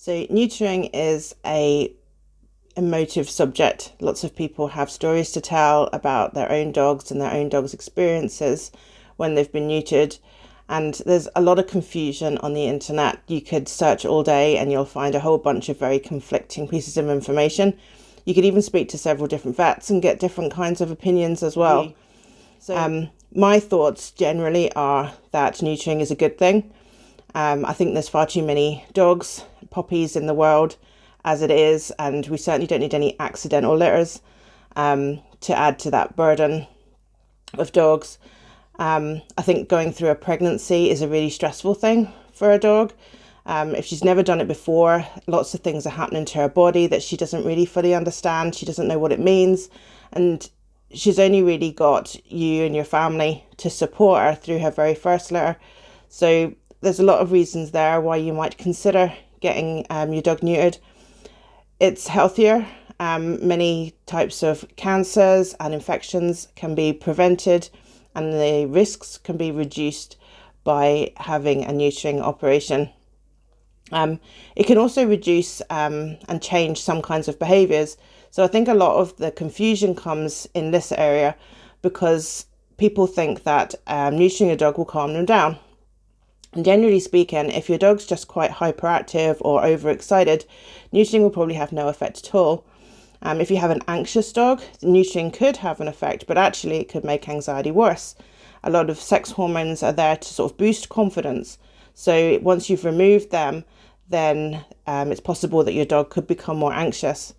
So neutering is a emotive subject. Lots of people have stories to tell about their own dogs and their own dogs' experiences when they've been neutered. And there's a lot of confusion on the internet. You could search all day and you'll find a whole bunch of very conflicting pieces of information. You could even speak to several different vets and get different kinds of opinions as well. My thoughts generally are that neutering is a good thing. I think there's far too many dogs, puppies in the world as it is, and we certainly don't need any accidental litters to add to that burden of dogs. I think going through a pregnancy is a really stressful thing for a dog. If she's never done it before, lots of things are happening to her body that she doesn't really fully understand. She doesn't know what it means, and she's only really got you and your family to support her through her very first litter. So there's a lot of reasons there why you might consider getting your dog neutered. It's healthier. Many types of cancers and infections can be prevented, and the risks can be reduced by having a neutering operation. It can also reduce and change some kinds of behaviours. So I think a lot of the confusion comes in this area because people think that neutering a dog will calm them down. And generally speaking, if your dog's just quite hyperactive or overexcited, neutering will probably have no effect at all. If you have an anxious dog, neutering could have an effect, but actually it could make anxiety worse. A lot of sex hormones are there to sort of boost confidence. So once you've removed them, then it's possible that your dog could become more anxious.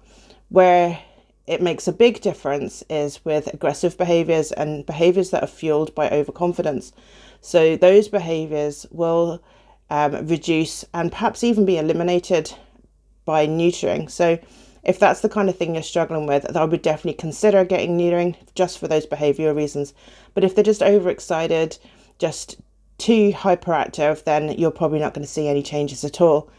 Where it makes a big difference is with aggressive behaviours and behaviours that are fueled by overconfidence. So those behaviours will reduce and perhaps even be eliminated by neutering. So if that's the kind of thing you're struggling with, I would definitely consider getting neutering just for those behavioural reasons. But if they're just overexcited, just too hyperactive, then you're probably not going to see any changes at all.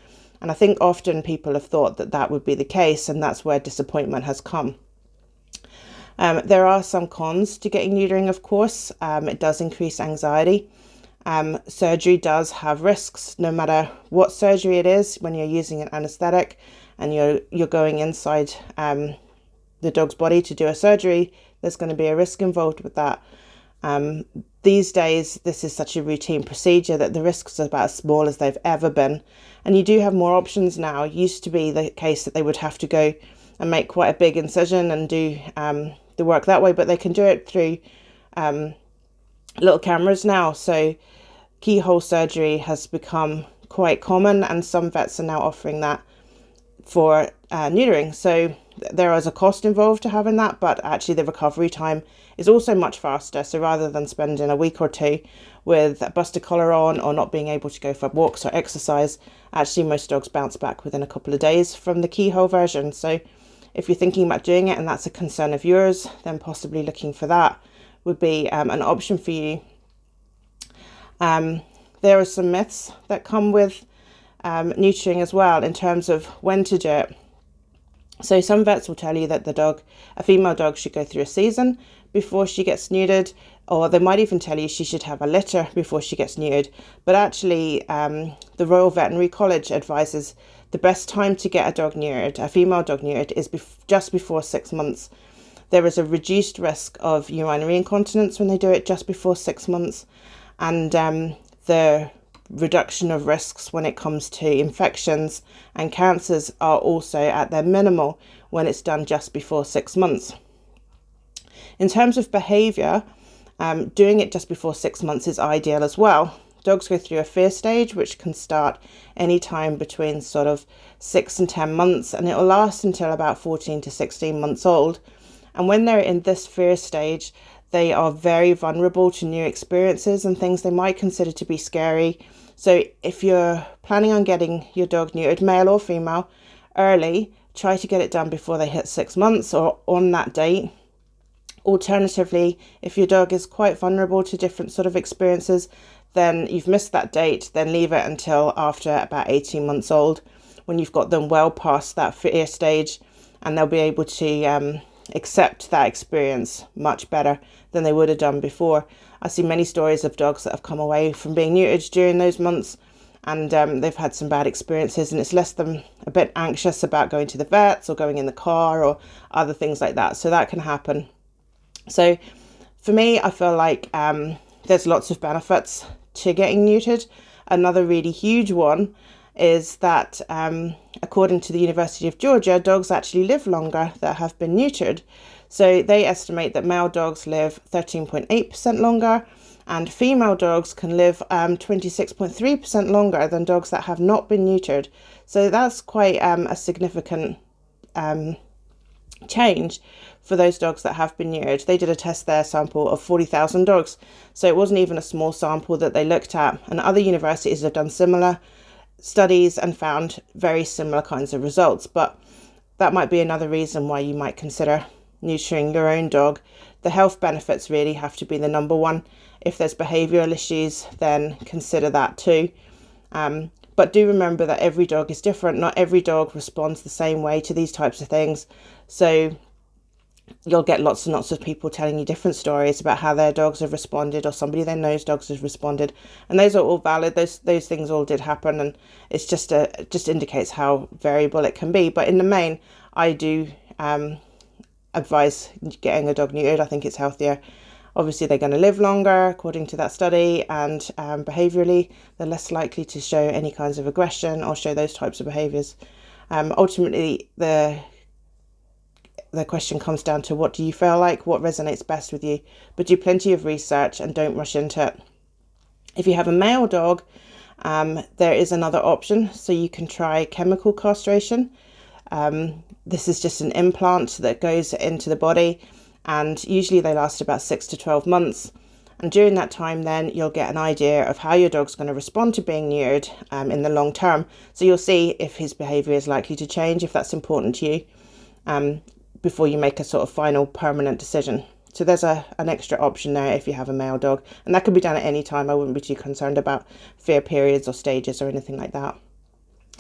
And I think often people have thought that that would be the case, and that's where disappointment has come. There are some cons to getting neutering, of course. It does increase anxiety. Surgery does have risks, no matter what surgery it is. When you're using an anaesthetic and you're going inside the dog's body to do a surgery, there's going to be a risk involved with that. These days, this is such a routine procedure that the risks are about as small as they've ever been. And you do have more options now. It used to be the case that they would have to go and make quite a big incision and do the work that way, but they can do it through little cameras now. So keyhole surgery has become quite common, and some vets are now offering that for neutering. So there is a cost involved to having that, but actually the recovery time is also much faster. So rather than spending a week or two with a busted collar on or not being able to go for walks or exercise, actually most dogs bounce back within a couple of days from the keyhole version. So if you're thinking about doing it and that's a concern of yours, then possibly looking for that would be an option for you. There are some myths that come with neutering as well in terms of when to do it. So some vets will tell you that a female dog should go through a season before she gets neutered, or they might even tell you she should have a litter before she gets neutered. But actually, the Royal Veterinary College advises the best time to get a dog neutered, a female dog neutered, is just before 6 months. There is a reduced risk of urinary incontinence when they do it just before 6 months, and the reduction of risks when it comes to infections and cancers are also at their minimal when it's done just before 6 months. In terms of behaviour, doing it just before 6 months is ideal as well. Dogs go through a fear stage, which can start any time between sort of 6 and 10 months, and it will last until about 14 to 16 months old. And when they're in this fear stage, they are very vulnerable to new experiences and things they might consider to be scary. So if you're planning on getting your dog neutered, male or female, early, try to get it done before they hit 6 months or on that date. Alternatively, if your dog is quite vulnerable to different sort of experiences, then you've missed that date, then leave it until after about 18 months old, when you've got them well past that fear stage, and they'll be able to accept that experience much better than they would have done before. I see many stories of dogs that have come away from being neutered during those months and they've had some bad experiences, and it's left them a bit anxious about going to the vets or going in the car or other things like that. So that can happen. So for me, I feel like there's lots of benefits to getting neutered. Another really huge one is that according to the University of Georgia, dogs actually live longer that have been neutered. So they estimate that male dogs live 13.8% longer, and female dogs can live 26.3% longer than dogs that have not been neutered. So that's quite a significant change for those dogs that have been neutered. They did a test there sample of 40,000 dogs, so it wasn't even a small sample that they looked at, and other universities have done similar studies and found very similar kinds of results. But that might be another reason why you might consider neutering your own dog. The health benefits really have to be the number one. If there's behavioural issues, then consider that too. But do remember that every dog is different. Not every dog responds the same way to these types of things. So you'll get lots and lots of people telling you different stories about how their dogs have responded, or somebody they know's dogs has responded, and those are all valid. Those things all did happen, and it's just indicates how variable it can be. But in the main, I do advise getting a dog neutered. I think it's healthier. Obviously, they're going to live longer according to that study, and behaviourally, they're less likely to show any kinds of aggression or show those types of behaviours. Ultimately, the question comes down to, what do you feel like? What resonates best with you? But do plenty of research and don't rush into it. If you have a male dog, there is another option. So you can try chemical castration. This is just an implant that goes into the body, and usually they last about 6 to 12 months. And during that time, then you'll get an idea of how your dog's going to respond to being neutered in the long term. So you'll see if his behaviour is likely to change, if that's important to you, before you make a sort of final permanent decision. So there's an extra option there if you have a male dog, and that can be done at any time. I wouldn't be too concerned about fear periods or stages or anything like that.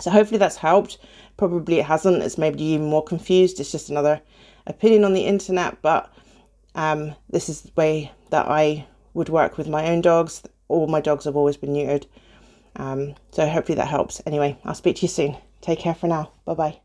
So hopefully that's helped. Probably it hasn't. It's made you even more confused. It's just another opinion on the internet, but this is the way that I would work with my own dogs. All my dogs have always been neutered. So hopefully that helps. Anyway, I'll speak to you soon. Take care for now. Bye bye.